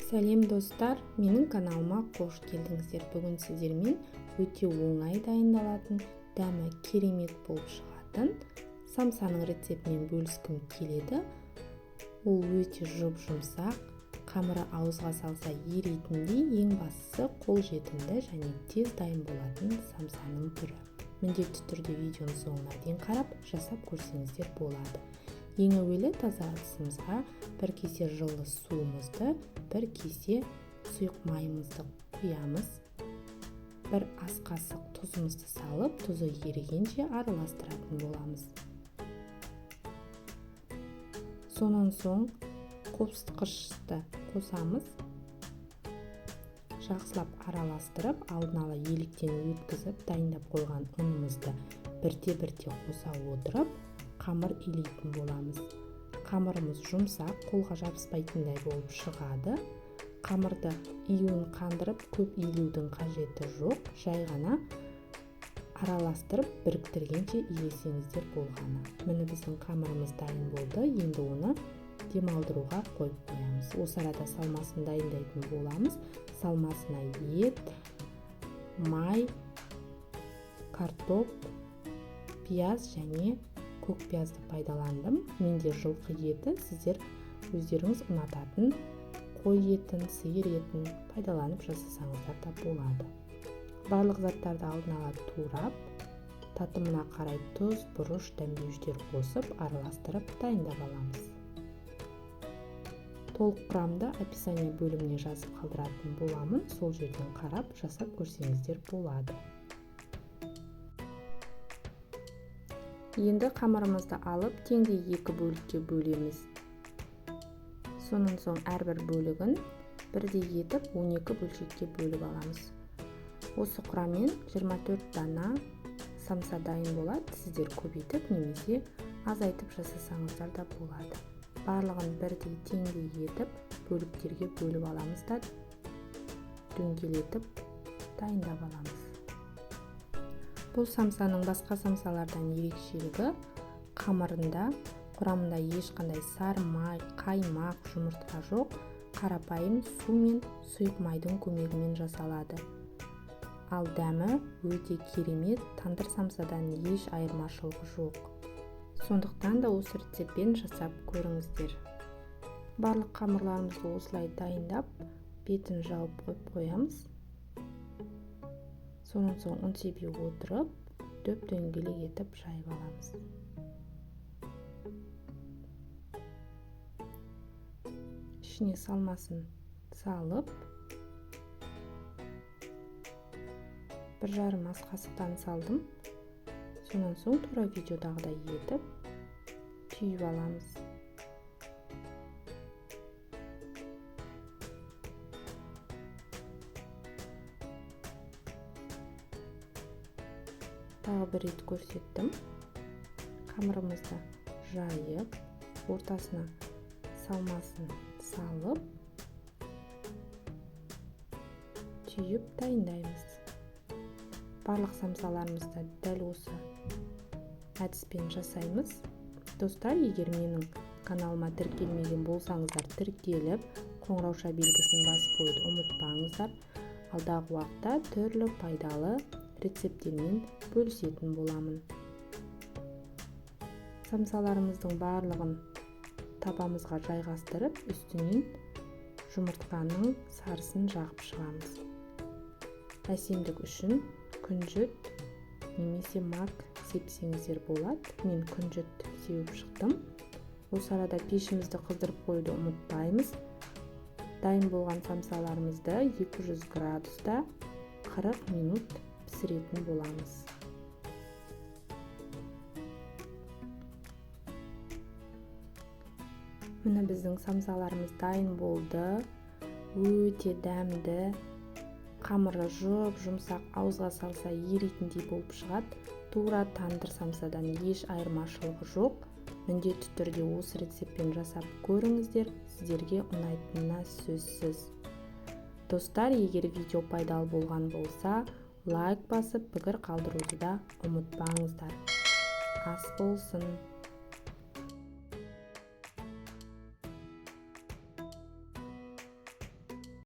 Сәлем достар, менің каналыма қош келдіңіздер. Бүгін сіздермен өте оңай дайындалатын, дәмі керемет болып шығатын самсаның рецептімен бөліскім келеді. Ол өте жұп-жұмсақ, қамыры ауызға салса ерейтіндей, ең бастысы қолжетімді және тез дайын болатын самсаның түрі. Міндетті түрде видеоны соңына дейін қарап, жасап көрсеңіздер болады. Ең әуелі таза ыдысымызға 1 кесе жылы суымызды, 1 кесе сұйық майымызды құямыз. 1 ас қасық тұзымызды салып, тұзы ерігенше араластыратын боламыз. Сонан соң қосқышты қосамыз. Жақсылап араластырып, алдын ала електен өткізіп, дайындап қойған ұнымызды бірте-бірте қоса отырып, қамыр илейтін боламыз. Қамырымыз жұмсақ, қолға жабыспайтындай болып шығады. Қамырды июін қандырып, көп илеудің қажеті жоқ. Жай ғана араластырып, біріктіргенше илесеңіздер болғаны. Міне біздің қамырымыз дайын болды. Енді оны демалдыруға қойып қоямыз. Осы арада салмасын дайындайтын боламыз. Салмасына ет, май, картоп, пияз және көк пиязды пайдаландым. Менде жылқы еті, сіздер өздеріңіз ұнататын қой етін, сиыр етін пайдаланып жасасаңыздар да болады. Барлық заттарды алдын ала турап, татымына қарай тұз, бұрыш, дәмдеуіштер қосып, араластырып дайындап аламыз. Толық құрамды описание бөліміне жазып қалдыратын боламын. Сол жерден қарап, жасап көрсеңіздер болады. Енді қамырымызды алып, теңдей 2 бөлікке бөлеміз. Сонан соң әрбір бөлігін бірдей етіп 12 бөлшекке бөліп аламыз. Осы құраммен 24 дана самса дайын болады. Сіздер көбейтіп немесе азайтып жасасаңыздар да болады. Барлығын бірдей теңдей етіп, бөліктерге бөліп аламыз да дөңгелетіп дайындап аламыз. Бұл самсаның басқа самсалардан ерекшелігі қамырында, құрамында ешқандай сары май, қаймақ, жұмыртқа жоқ, қарапайым су мен сұйық майдың көмегімен жасалады. Ал дәмі өте керемет, тандыр самсадан еш айырмашылығы жоқ. Сондықтан да осы рецептпен жасап көріңіздер. Барлық қамырларымызды осылай дайындап, бетін жауып қойып қоямыз. Сонан соң ұн себе отырып, дөп-дөңгелек етіп жайып аламыз. Ішіне салмасын салып, 1,5 ас қасықтан салдым. Сонан соң тура видеодағыдай етіп түйіп аламыз. Тағы бір рет көрсеттім. Қамырымызды жайып, ортасына салмасын салып, түйіп дайындаймыз. Барлық самсаларымызды дәл осы әдіспен жасаймыз. Достар, егер менің каналыма тіркелмеген болсаңыздар, тіркеліп, қоңырауша белгісін басып қоюды ұмытпаңыздар. Алдағы уақытта түрлі пайдалы рецепттермен бөлісетін боламын. Самсаларымыздың барлығын табамызға жайғастырып, үстінен жұмыртқаның сарысын жағып шығамыз. Әсемдік үшін күнжіт немесе мак сепсеңіздер болады. Мен күнжіт сеуіп шықтым. Осы арада пешімізді қыздырып қоюды ұмытпаймыз. Дайын болған самсаларымызды 200 градуста 40 минут пісіретін боламыз. Міне біздің самсаларымыз дайын болды. Өте дәмді. Қамыры жұп-жұмсақ, ауызға салса ерейтіндей болып шығады. Тура тандыр самсадан еш айырмашылығы жоқ. Міндетті түрде осы рецептпен жасап көріңіздер, сіздерге ұнайтынына сөзсіз. Достар, егер видео пайдалы болған болса, лайк басып, пікір қалдыруды да ұмытпаңыздар. Ас болсын!